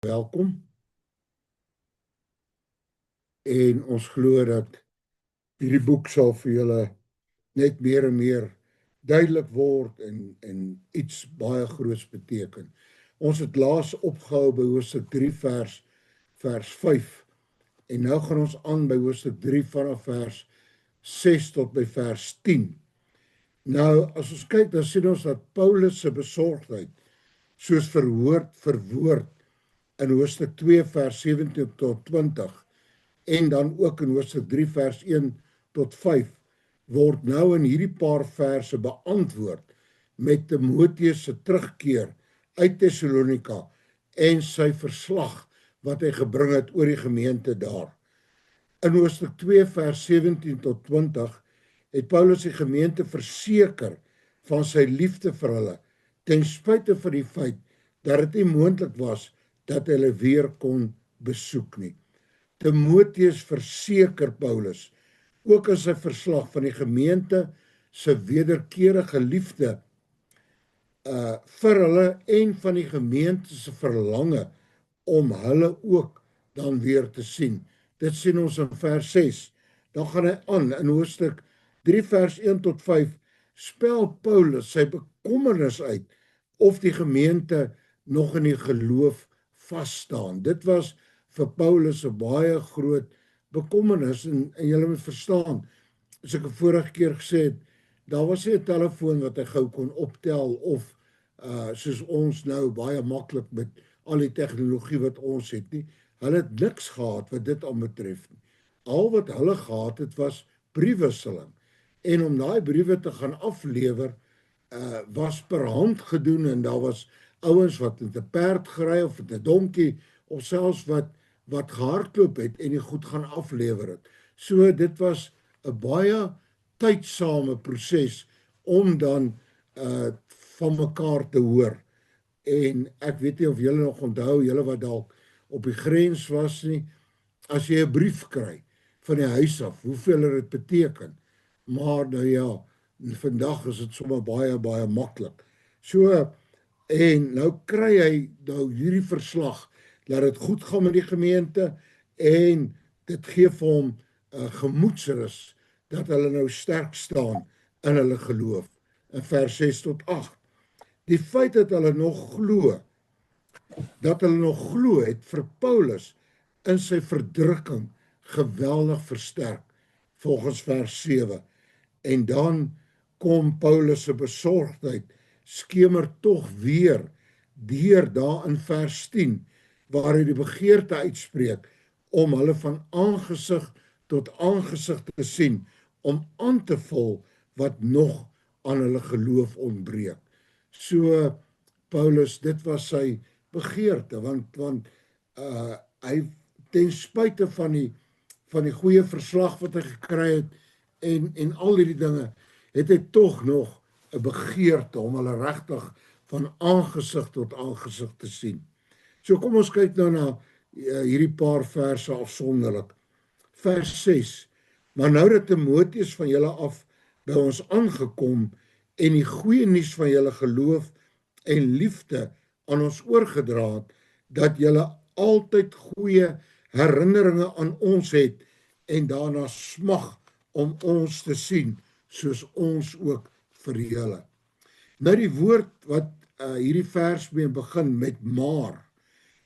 Welkom. En ons glo dat hierdie boek sal vir julle net meer en meer duidelik word en iets baie groots beteken. Ons het laas opgehou by hoofstuk 3 vers 5 en nou gaan ons aan by hoofstuk 3 vanaf vers 6 tot by vers 10. Nou as ons kyk, dan sien ons dat Paulus se besorgdheid soos verwoord in hoofstuk 2 vers 17 tot 20 en dan ook in hoofstuk 3 vers 1 tot 5 word nou in hierdie paar verse beantwoord met Timoteus se terugkeer uit Thessalonika en sy verslag wat hy gebring het oor die gemeente daar. In hoofstuk 2 vers 17 tot 20 het Paulus die gemeente verseker van sy liefde vir hulle ten spyte van die feit dat dit nie moontlik was dat hulle weer kon besoek nie. Timoteus verseker Paulus ook in sy verslag van die gemeente se wederkerige liefde vir hulle en van die gemeente se verlange om hulle ook dan weer te sien. Dit sien ons in vers 6. Dan gaan hy aan in hoofstuk 3 vers 1 tot 5 spel Paulus sy bekommernis uit of die gemeente nog in die geloof vas staan. Dit was vir Paulus 'n baie groot bekommernis en julle moet verstaan, as ek 'n vorige keer gesê het, daar was nie 'n telefoon wat hy gou kon optel of soos ons nou baie maklik met al die tegnologie wat ons het nie. Hulle het niks gehad wat dit aanbetref nie. Al wat hulle gehad het was briefwisseling. En om daai briewe te gaan aflewer was per hand gedoen en daar was ouens wat met 'n perd gery of met 'n donkie of selfs wat gehardloop het en die goed gaan aflewer het. So dit was 'n baie tydsame proses om dan van mekaar te hoor. En ek weet nie of julle nog onthou, julle wat dalk op die grens was nie, as jy 'n brief kry van die huis af, hoeveel het dit beteken? Maar nou ja, vandag is dit sommer baie maklik. So, en nou kry hy nou hierdie verslag dat dit goed gaan met die gemeente en dit gee vir hom gemoedsrus dat hulle nou sterk staan in hulle geloof. In vers 6 tot 8. Die feit dat hulle nog glo het vir Paulus in sy verdrukking geweldig versterk volgens vers 7. En dan kom Paulus se besorgdheid skemer tog weer deur daar in vers 10 waar hy die begeerte uitspreek om hulle van aangesig tot aangesig te sien om aan te vul wat nog aan hulle geloof ontbreek. So Paulus, dit was sy begeerte want hy ten spyte van die goeie verslag wat hy gekry het en al hierdie dinge het hy tog nog 'n begeerte om hulle regtig van aangesig tot aangesig te sien. So kom ons kyk nou na hierdie paar verse afsonderlik. Vers 6. Maar nou dat Timoteus van julle af by ons aangekom en die goeie nuus van julle geloof en liefde aan ons oorgedra het, dat julle altyd goeie herinneringe aan ons het en daarna smag om ons te sien, soos ons ook vir julle. Nou die woord wat hierdie vers mee begin met maar,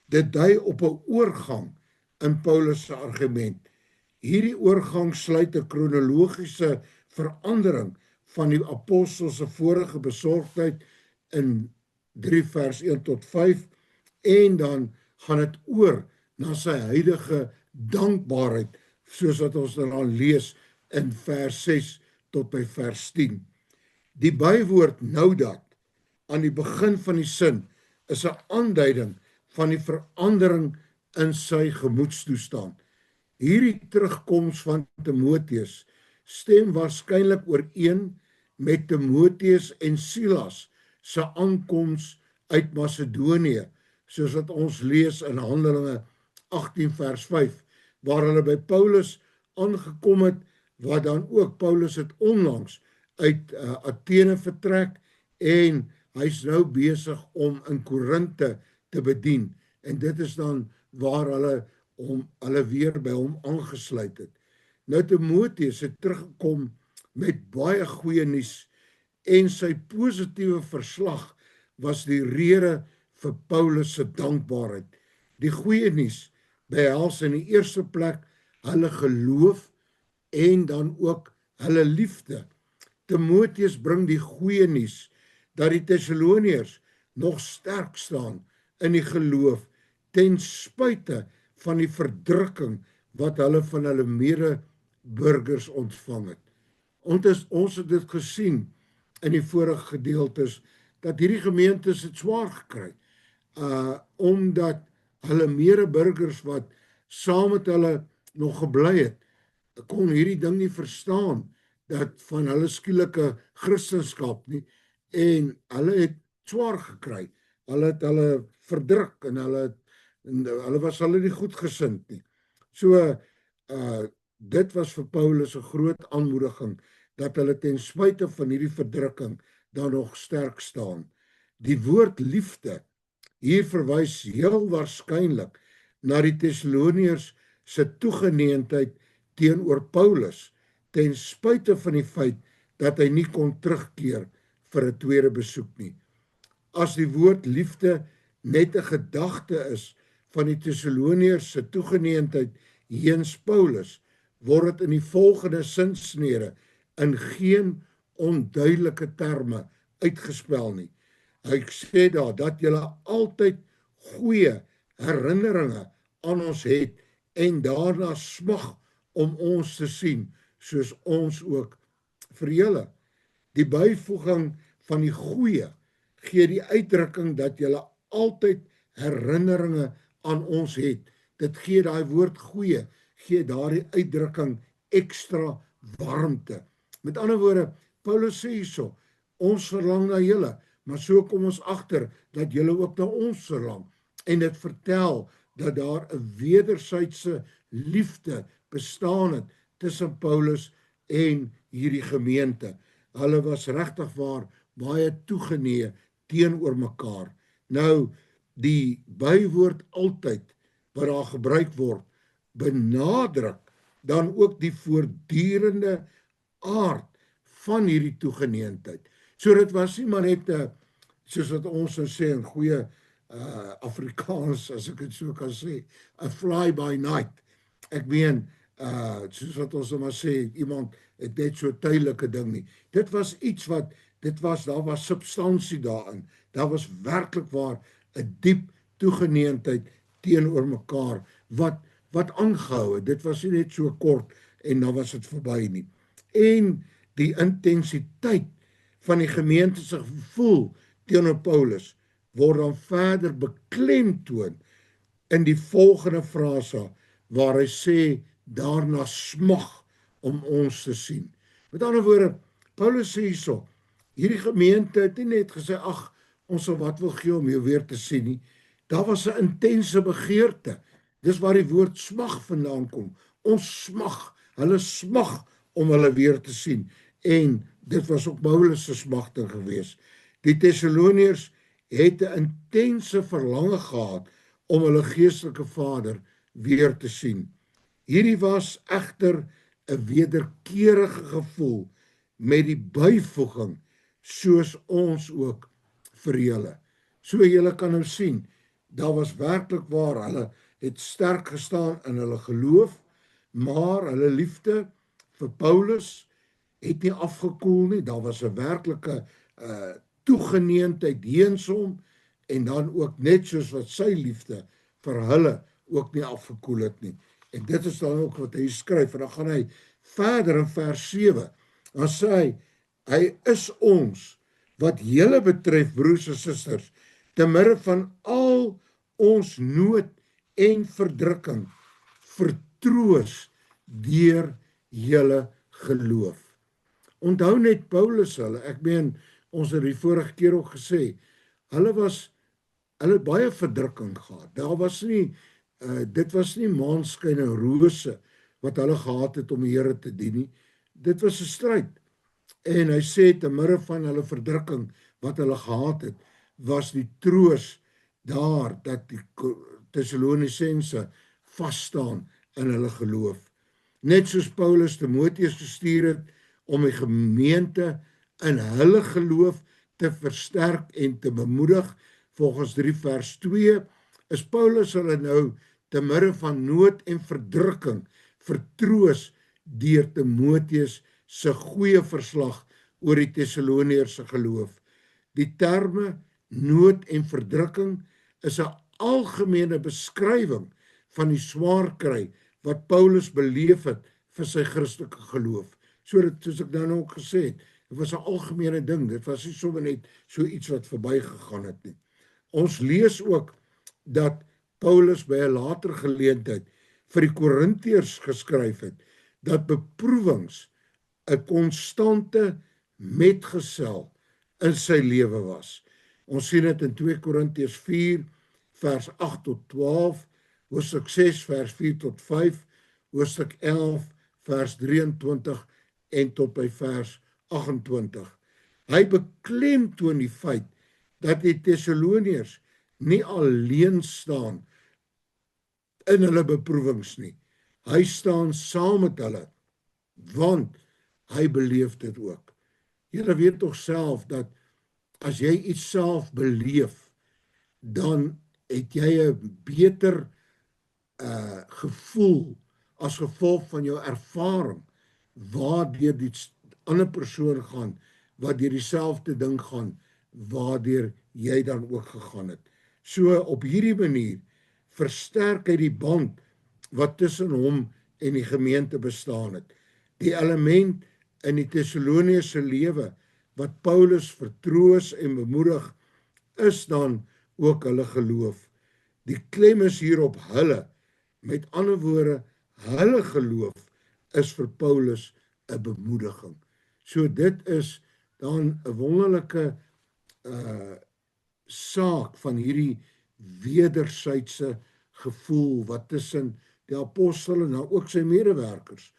dit dui op 'n oorgang in Paulus se argument. Hierdie oorgang sluit 'n kronologiese verandering van die apostels se vorige besorgdheid in 3 vers 1 tot 5 en dan gaan dit oor na sy huidige dankbaarheid, soos wat ons dan lees in vers 6 tot by vers 10. Die bywoord nou dat aan die begin van die sin is 'n aanduiding van die verandering in sy gemoedstoestand. Hierdie terugkoms van Timoteus stem waarskynlik ooreen met Timoteus en Silas se aankoms uit Macedonië, soos wat ons lees in Handelinge 18 vers 5, waar hulle by Paulus aangekom het, wat dan ook Paulus het onlangs uit Athene vertrek en hy's nou besig om in Korinthe te bedien. En dit is dan waar hulle weer by hom aangesluit het. Nou Timoteus het teruggekom met baie goeie nuus en sy positiewe verslag was die rede vir Paulus se dankbaarheid. Die goeie nuus behels in die eerste plek hulle geloof en dan ook hulle liefde. Timoteus bring die goeie nuus dat die Tessaloniërs nog sterk staan in die geloof ten spyte van die verdrukking wat hulle van hulle medeburgers ontvang het. Ons het dit gesien in die vorige gedeeltes dat hierdie gemeentes het swaar gekry omdat hulle medeburgers wat saam met hulle nog gebly het, kon hierdie ding nie verstaan dat van hulle skielike Christendom nie, en hulle het swaar gekry. Hulle het hulle verdruk en hulle was nie goedgesind nie. So dit was vir Paulus 'n groot aanmoediging dat hulle ten spyte van hierdie verdrukking dan nog sterk staan. Die woord liefde hier verwys heel waarskynlik na die Tessaloniërs se toegeneentheid teenoor Paulus ten spyte van die feit dat hy nie kon terugkeer vir 'n tweede besoek nie. As die woord liefde net 'n gedagte is van die Tessaloniërs se toegeneentheid heens Paulus, word dit in die volgende sinsnede in geen onduidelike terme uitgespel nie. Hy sê daar dat julle altyd goeie herinneringe aan ons het en daarna smag om ons te sien, soos ons ook vir julle. Die byvoeging van die goeie gee die uitdrukking dat julle altyd herinneringe aan ons het. Dit gee daai woord goeie, gee daardie uitdrukking ekstra warmte. Met ander woorde, Paulus sê hierso, ons verlang na julle, maar so kom ons agter dat julle ook na ons verlang. En dit vertel dat daar 'n wederwysige liefde bestaan het tussen Paulus en hierdie gemeente. Hulle was regtig waar baie toegeneë teenoor mekaar. Nou, die bywoord altyd wat daar gebruik word, benadruk dan ook die voortdurende aard van hierdie toegeneentheid. So dit was nie maar net soos wat ons nou sê in goeie Afrikaans, as ek dit so kan sê, 'n fly by night. Ek meen, soos wat ons maar sê, iemand het net so tydelike ding nie. Dit was iets wat, daar was substansie daarin. Daar was werklik waar 'n diep toegeneentheid teenoor mekaar wat aangehou het. Dit was nie net so kort en dan was dit verby nie. En die intensiteit van die gemeente se gevoel teenoor Paulus word dan verder beklemtoon in die volgende frase waar hy sê daarna smag om ons te sien. Met ander woorde, Paulus sê hierso, hierdie gemeente het nie net gesê ag, ons sal wat wil gee om jou weer te sien nie. Daar was 'n intense begeerte. Dis waar die woord smag vandaan kom. Ons smag, hulle smag om hulle weer te sien. En dit was ook Paulus se smagting geweest. Die Tessaloniërs het 'n intense verlange gehad om hulle geestelike vader weer te sien. Hierdie was egter 'n wederkerige gevoel met die byvoeging soos ons ook vir julle. So julle kan nou sien, daar was werklik waar hulle het sterk gestaan in hulle geloof, maar hulle liefde vir Paulus het nie afgekoel nie. Daar was 'n werklike toegeneentheid heens hom en dan ook net soos wat sy liefde vir hulle ook nie afgekoel het nie. En dit is dan ook wat hy skryf, en dan gaan hy verder in vers 7. Dan sê hy is ons wat julle betref, broers en susters, te midde van al ons nood en verdrukking, vertroos deur julle geloof. Onthou net Paulus hulle, ek meen, ons het die vorige keer ook gesê, hulle het baie verdrukking gehad. Daar was nie, dit was nie maanskyn en rose wat hulle gehad het om die Here te dien nie. Dit was 'n stryd. En hy sê te midde van hulle verdrukking wat hulle gehad het, was die troos daar dat Tessalonisense vas staan in hulle geloof. Net soos Paulus Timoteus gestuur het om die gemeente in hulle geloof te versterk en te bemoedig, volgens 3 vers 2, is Paulus hulle nou te midde van nood en verdrukking vertroos deur Timoteus se goeie verslag oor die Tessaloniërs se geloof. Die terme nood en verdrukking is 'n algemene beskrywing van die swaar kry wat Paulus beleef het vir sy Christelike geloof. Soos ek nou ook gesê het, dit was 'n algemene ding, dit was nie sommer net so iets wat verbygegaan het nie. Ons lees ook dat Paulus by 'n later geleentheid vir die Korintiërs geskryf het, dat beproewings 'n konstante metgesel in sy lewe was. Ons sien dit in 2 Korintiërs 4 vers 8 tot 12, hoofstuk 6 vers 4 tot 5, hoofstuk 11 vers 23 en tot by vers 28. Hy beklemtoon die feit dat die Tessaloniërs nie alleen staan in hulle beproewings nie. Hy staan saam met hulle, want hy beleef dit ook. Julle weet tog self dat as jy iets self beleef, dan het jy 'n beter gevoel as gevolg van jou ervaring waardeur die ander persoon gaan, wat deur dieselfde ding gaan, waardeur jy dan ook gegaan het. So op hierdie manier versterk hy die band wat tussen hom en die gemeente bestaan het. Die element in die Tessaloniëse lewe wat Paulus vertroos en bemoedig, is dan ook hulle geloof. Die klem is hier op hulle. Met ander woorde, hulle geloof is vir Paulus 'n bemoediging. So dit is dan 'n wonderlike saak van hierdie wederwysige gevoel wat tussen die apostel en nou ook sy medewerkers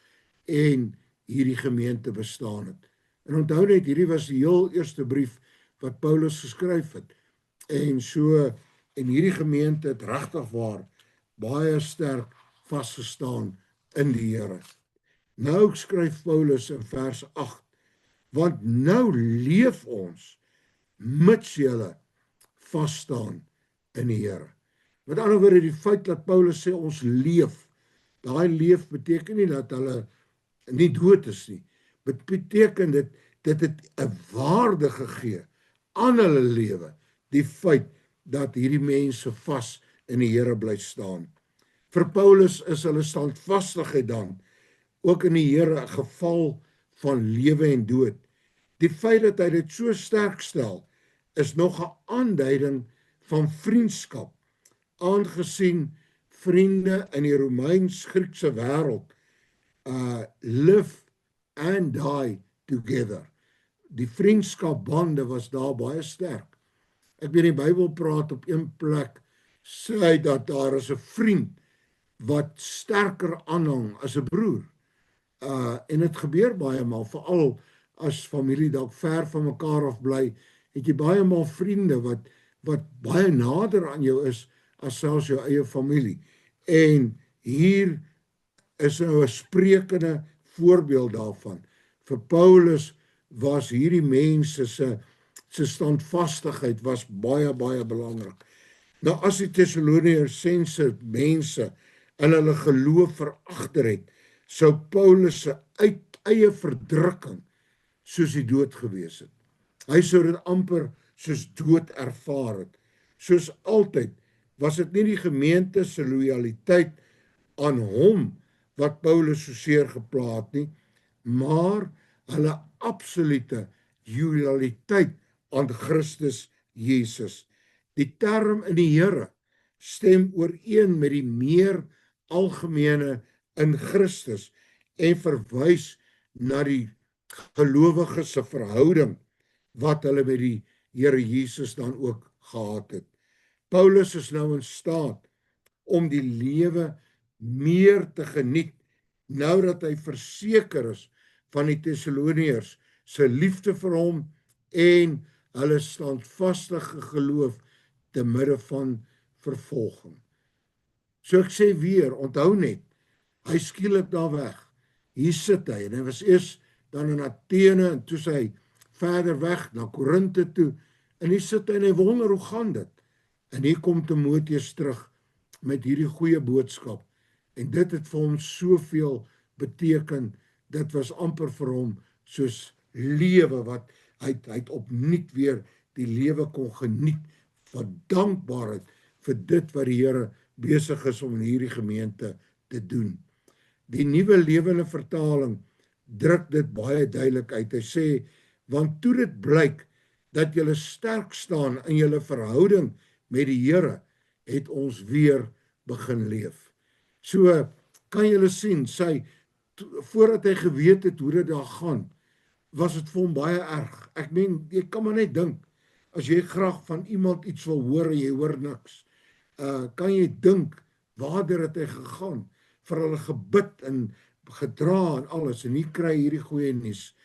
en hierdie gemeente bestaan het. En onthou net, hierdie was die heel eerste brief wat Paulus geskryf het. En hierdie gemeente het regtig waar baie sterk vasgestaan in die Here. Nou skryf Paulus in vers 8, want nou leef ons mits julle vas staan in die Here. Met ander woorde, die feit dat Paulus sê ons leef, daai leef beteken nie dat hulle nie dood is nie. Dit beteken dit het 'n waarde gegee aan hulle lewe, die feit dat hierdie mense vas in die Here bly staan. Vir Paulus is hulle standvastigheid dan ook in die Here 'n geval van lewe en dood. Die feit dat hy dit so sterk stel, is nog 'n aanduiding van vriendskap, aangesien vriende in die Romeins-Griekse wêreld live and die together. Die vriendskapbande was daar baie sterk. Ek weet die Bybel praat op een plek, sê hy dat daar is 'n vriend wat sterker aanhang as 'n broer. En dit gebeur baie maal, veral as familie dalk ver van mekaar af bly, het jy baie maal vriende wat baie nader aan jou is as selfs jou eie familie. En hier is nou 'n sprekende voorbeeld daarvan. Vir Paulus was hierdie mense se standvastigheid was baie belangrik. Nou as die Tessalonisense mense in hulle geloof veragter het, sou Paulus se eie verdrukking soos die dood gewees het. Hy sou dit amper soos dood ervaar het. Soos altyd was dit nie die gemeente se lojaliteit aan hom wat Paulus so seer gepla het nie, maar hulle absolute lojaliteit aan Christus Jesus. Die term in die Here stem ooreen met die meer algemene in Christus en verwys na die gelowiges se verhouding wat hulle met die Here Jesus dan ook gehad het. Paulus is nou in staat om die lewe meer te geniet, nou dat hy verseker is van die Tessaloniërs se liefde vir hom en hulle standvastige geloof te midde van vervolging. So ek sê weer, onthou net, hy skielik daar weg. Hier sit hy, en hy was eers dan in Athene, en toe hy verder weg, na Korinthe toe, en hier sit hy en hy wonder, hoe gaan dit? En hier kom Timoteus terug, met hierdie goeie boodskap, en dit het vir hom soveel beteken, dit was amper vir hom, soos lewe, wat hy het opnuut weer die lewe kon geniet, van dankbaarheid, vir dit wat die Here besig is om in hierdie gemeente te doen. Die Nuwe Lewende Vertaling druk dit baie duidelik uit. Hy sê, want toe dit blyk dat julle sterk staan in julle verhouding met die Here, het ons weer begin leef. So kan julle sien, voordat hy geweet het hoe dit daar gaan, was dit vir hom baie erg. Ek meen, jy kan maar net dink, as jy graag van iemand iets wil hoor en jy hoor niks, kan jy dink, waartoe het hy gegaan, vir hulle gebid en gedra en alles, en hier kry hierdie goeie nuus,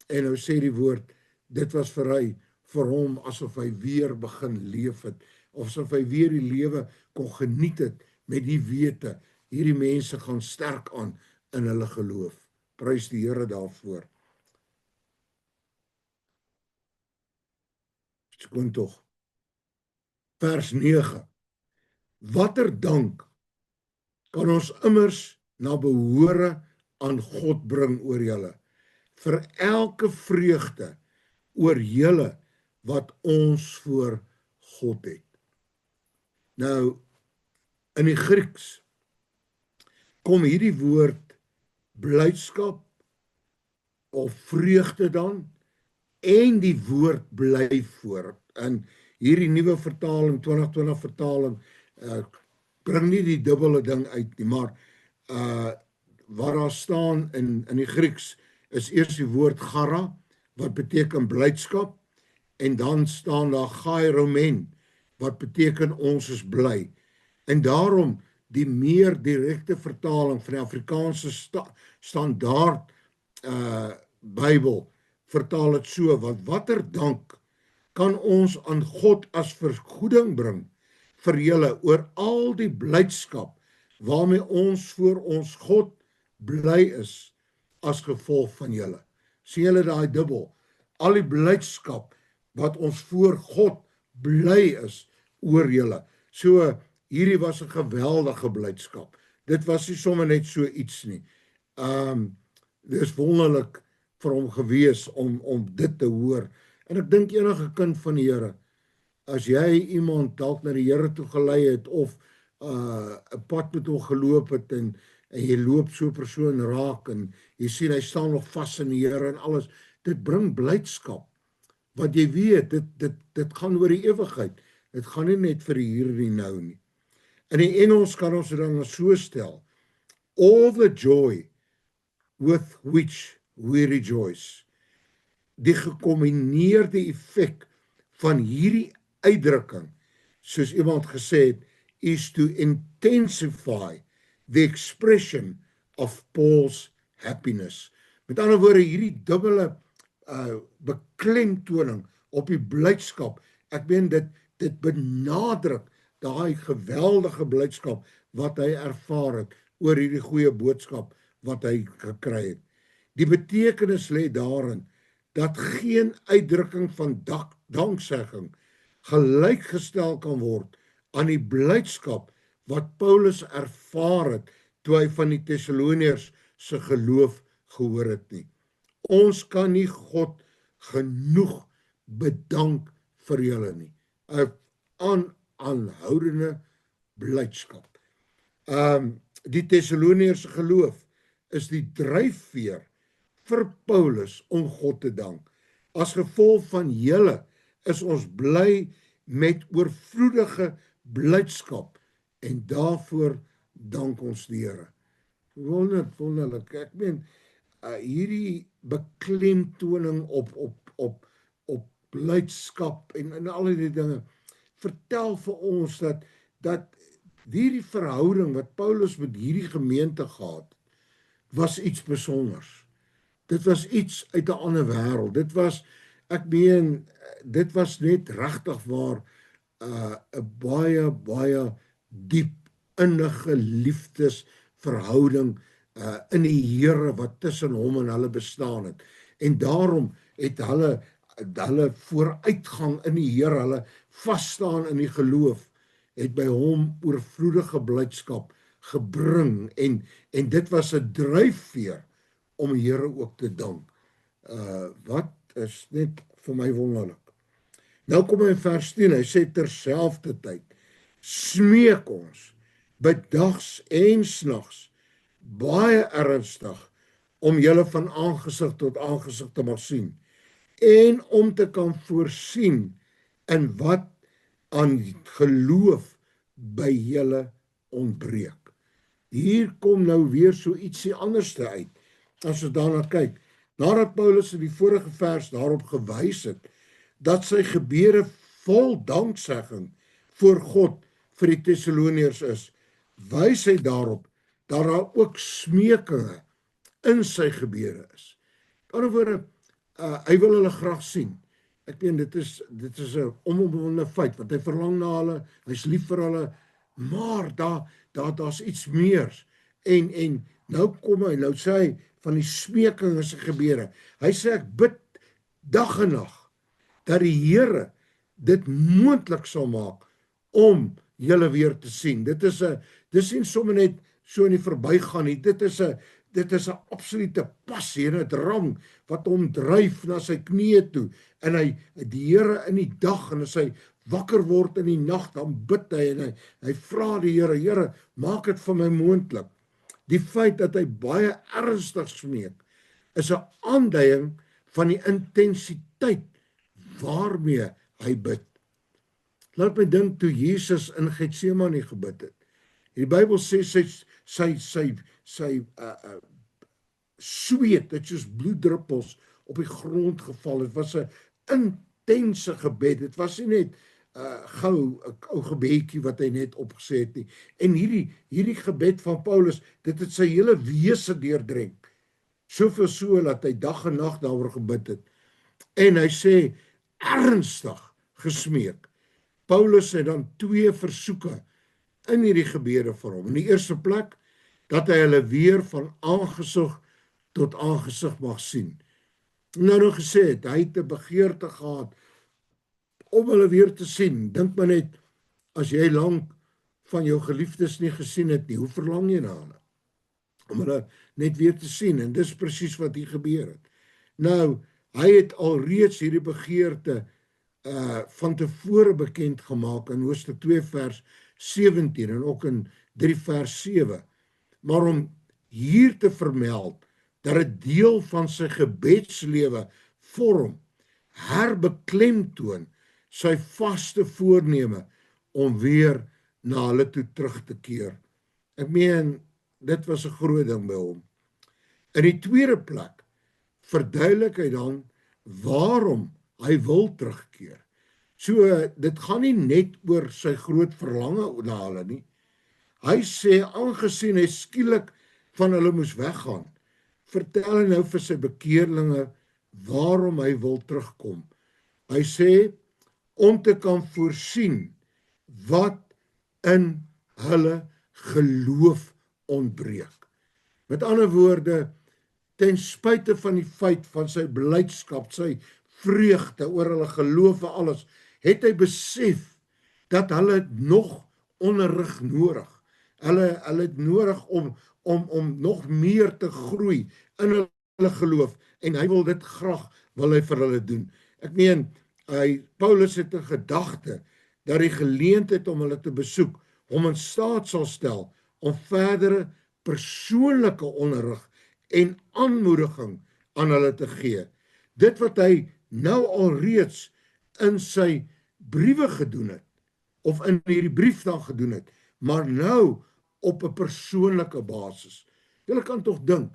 en nou sê die woord, dit was vir hom, asof hy weer begin leef het, of asof hy weer die lewe kon geniet het, met die wete, hierdie mense gaan sterk aan in hulle geloof. Prys die Here daarvoor. Skoon tog. Vers 9. Watter dank kan ons immers na behore aan God bring oor julle, vir elke vreugde oor julle wat ons voor God het. Nou, in die Grieks kom hierdie woord blydskap of vreugde dan, en die woord bly voor. En hierdie nuwe vertaling, 2020 vertaling, bring nie die dubbele ding uit nie, maar wat daar staan in die Grieks, is eers die woord chara, wat beteken blydskap, en dan staan daar chairomen, wat beteken ons is bly. En daarom die meer direkte vertaling van die Afrikaanse standaard Bybel vertaal het so, want watter dank kan ons aan God as vergoeding bring vir julle oor al die blydskap waarmee ons voor ons God bly is as gevolg van julle. Sien julle daai dubbel? Al die blydskap wat ons voor God bly is oor julle. So hierdie was 'n geweldige blydskap. Dit was nie sommer net so iets nie. Dis wonderlik vir hom gewees om dit te hoor. En ek dink enige kind van die Here, as jy iemand dalk na die Here toe gelei het of 'n pad met hom geloop het en jy loop so 'n persoon raak en jy sien hy staan nog vas in die Here en alles, dit bring blydskap. Want jy weet, dit gaan oor die ewigheid. Dit gaan nie net vir die hier en die nou nie. In die Engels kan ons dit dan so stel: all the joy with which we rejoice. Die gekombineerde effek van hierdie uitdrukking, soos iemand gesê het, is to intensify the expression of Paul's happiness. Met ander woorde, hierdie dubbele beklemtoning op die blydskap, ek meen dit benadruk daai geweldige blydskap wat hy ervaar het oor hierdie goeie boodskap wat hy gekry het. Die betekenis lê daarin dat geen uitdrukking van danksegging gelykgestel kan word aan die blydskap wat Paulus ervaar het toe hy van die Tessaloniërs se geloof gehoor het nie. Ons kan nie God genoeg bedank vir julle nie. 'n aanhoudende blydskap. Die Tessaloniërs geloof is die dryfveer vir Paulus om God te dank. As gevolg van julle is ons bly met oorvloedige blydskap en daarvoor dank ons die Here. Wonderlik. Ek meen hierdie beklemtoning op blydskap en al die dinge vertel vir ons dat hierdie verhouding wat Paulus met hierdie gemeente gehad, was iets besonders. Dit was iets uit 'n ander wêreld. Dit was net regtig waar 'n baie diep innige liefdesverhouding in die Here wat tussen hom en hulle bestaan het. En daarom het hulle vooruitgang in die Here, hulle vasstaan in die geloof, het by hom oorvloedige blydskap gebring en dit was 'n dryfveer om die Here ook te dank. Wat is net vir my wonderlik. Nou kom hy in vers 10, hy sê terselfdertyd smeek ons bedags en snags baie ernstig om julle van aangesig tot aangesig te mag sien en om te kan voorsien in wat aan geloof by julle ontbreek. Hier kom nou weer so ietsie anderste uit as ons daarna kyk. Nadat Paulus in die vorige vers daarop gewys het dat sy gebede vol danksegging voor God vir die Tessaloniërs is, wys hy daarop dat daar ook smeekinge in sy gebede is. Aan die ander woorde, hy wil hulle graag sien. Ek meen dit is 'n onomwonde feit, want hy verlang na hulle, hy's lief vir hulle, maar daar's iets meer. En nou kom hy, nou sê hy van die smeeking in sy gebede. Hy sê ek bid dag en nag dat die Here dit moontlik sal maak om julle weer te sien. Dis nie sommer net so in die verbygaan nie. Dit is 'n absolute passie en 'n drang wat hom dryf na sy knieë toe. En hy die Here in die dag, en as hy wakker word in die nag, dan bid hy en hy vra die Here, Here, maak dit vir my moontlik. Die feit dat hy baie ernstig smeek, is 'n aanduiding van die intensiteit waarmee hy bid. Laat my dink toe Jesus in Getsemane gebid het. Die Bybel sê sy sweet, dit soos bloeddruppels op die grond geval. Dit was 'n intense gebed. Dit was nie net gou 'n ou gebedjie wat hy net opgesê het nie. En hierdie gebed van Paulus, dit het sy hele wese deurdrink. Soveel so dat hy dag en nag daaroor gebid het. En hy sê ernstig gesmeek. Paulus het dan 2 versoeke in hierdie gebede vir hom. In die eerste plek dat hy hulle weer van aangesig tot aangesig mag sien. Nou gesê het, hy het 'n begeerte gehad om hulle weer te sien. Dink maar net, as jy lank van jou geliefdes nie gesien het nie, hoe verlang jy na hulle? Om hulle net weer te sien, en dis presies wat hier gebeur het. Nou, hy het alreeds hierdie begeerte van tevore bekend gemaak in Hoofstuk 2 vers 17 en ook in 3 vers 7. Maar om hier te vermeld dat 'n deel van sy gebedslewe vorm, herbeklemtoon sy vaste voorneme om weer na hulle toe terug te keer. Ek meen, dit was 'n groot ding by hom. In die tweede plek verduidelik hy dan waarom hy wil terugkeer. So, dit gaan nie net oor sy groot verlange na hulle nie. Hy sê, aangesien hy skielik van hulle moes weggaan, vertel hy nou vir sy bekeerlinge waarom hy wil terugkom. Hy sê, om te kan voorsien wat in hulle geloof ontbreek. Met ander woorde, ten spyte van die feit van sy blydskap, sy vreugde oor hulle geloof en alles, het hy besef dat hulle nog onderrig nodig. Hulle het nodig om nog meer te groei in hulle geloof, en hy wil dit graag vir hulle doen. Ek meen, Paulus het 'n gedagte dat die geleentheid om hulle te besoek hom in staat sal stel om verdere persoonlike onderrig en aanmoediging aan hulle te gee. Dit wat hy nou alreeds in sy briewe gedoen het, of in hierdie brief dan gedoen het, maar nou op 'n persoonlike basis. Julle kan tog dink,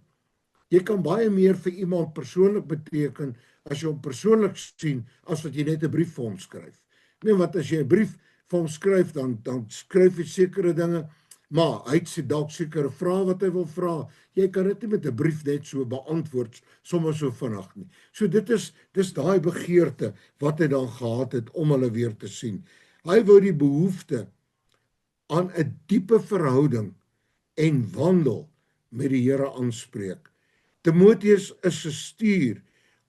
jy kan baie meer vir iemand persoonlik beteken as jy hom persoonlik sien, as wat jy net 'n brief vir hom skryf. Nee, want as jy 'n brief vir hom skryf, dan skryf jy sekere dinge, maar hy het dalk sekere vrae wat hy wil vra. Jy kan dit nie met 'n brief net so beantwoord, sommer so vinnig nie. So dis daai begeerte wat hy dan gehad het om hulle weer te sien. Hy wou die behoefte aan 'n diepe verhouding en wandel met die Here aanspreek. Timoteus is gestuur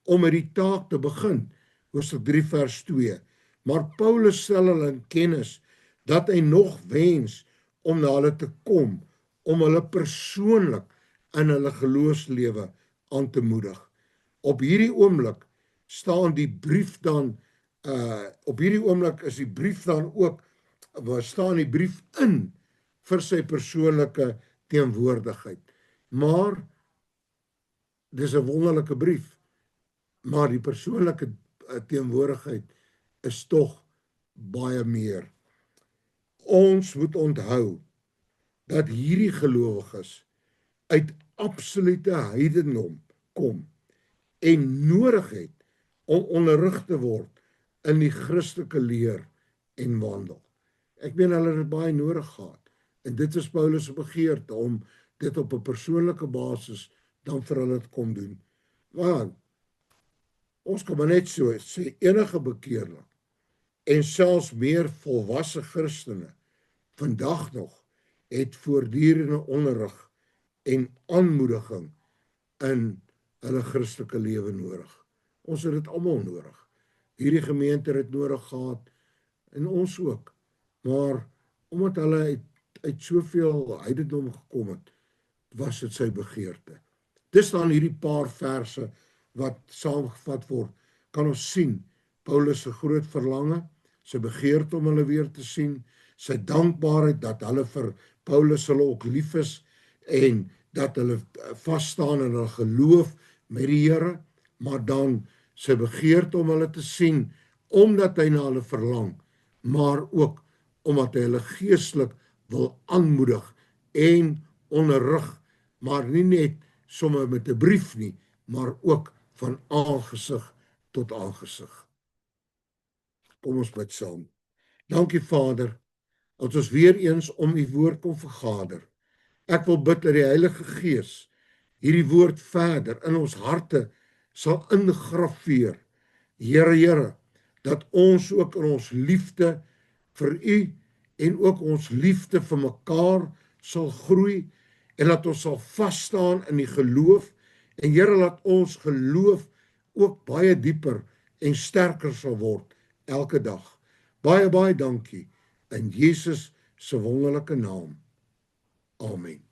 om met die taak te begin, Hoofstuk 3 vers 2. Maar Paulus stel hulle in kennis dat hy nog wens om na hulle te kom, om hulle persoonlik in hulle geloofslewe aan te moedig. Op hierdie oomblik staan die brief dan op hierdie oomblik is die brief dan ook staan die brief in vir sy persoonlike teenwoordigheid. Maar dis 'n wonderlike brief, maar die persoonlike teenwoordigheid is tog baie meer. Ons moet onthou dat hierdie gelowiges uit absolute heidendom kom en nodig het om onderrig te word in die Christelike leer en wandel. Ek meen hulle het dit baie nodig gehad. En dit is Paulus se begeerte om dit op 'n persoonlike basis dan vir hulle te kom doen. Want ons kan maar net so sê enige bekeerling en selfs meer volwasse Christene vandag nog het voortdurende onderrig en aanmoediging in hulle Christelike lewe nodig. Ons het dit almal nodig. Hierdie gemeente het dit nodig gehad en ons ook. Maar omdat hulle uit soveel heidendom gekom het, was dit sy begeerte. Dis dan hierdie paar verse wat saamgevat word, kan ons sien Paulus se groot verlange, sy begeerte om hulle weer te sien, sy dankbaarheid dat hulle vir Paulus hulle ook lief is en dat hulle vas staan in hulle geloof met die Here, maar dan sy begeerte om hulle te sien omdat hy na hulle verlang, maar ook omdat hy hulle geestelik wil aanmoedig en onderrig, maar nie net sommer met 'n brief nie, maar ook van aangesig tot aangesig. Kom ons bid saam. Dankie Vader, dat ons weer eens om u woord kom vergader. Ek wil bid dat die Heilige Gees hierdie woord verder in ons harte sal ingrafeer. Here, dat ons ook in ons liefde vir u en ook ons liefde vir mekaar sal groei en dat ons sal vas staan in die geloof en Here, laat ons geloof ook baie dieper en sterker sal word elke dag. Baie dankie in Jesus se wonderlike naam. Amen.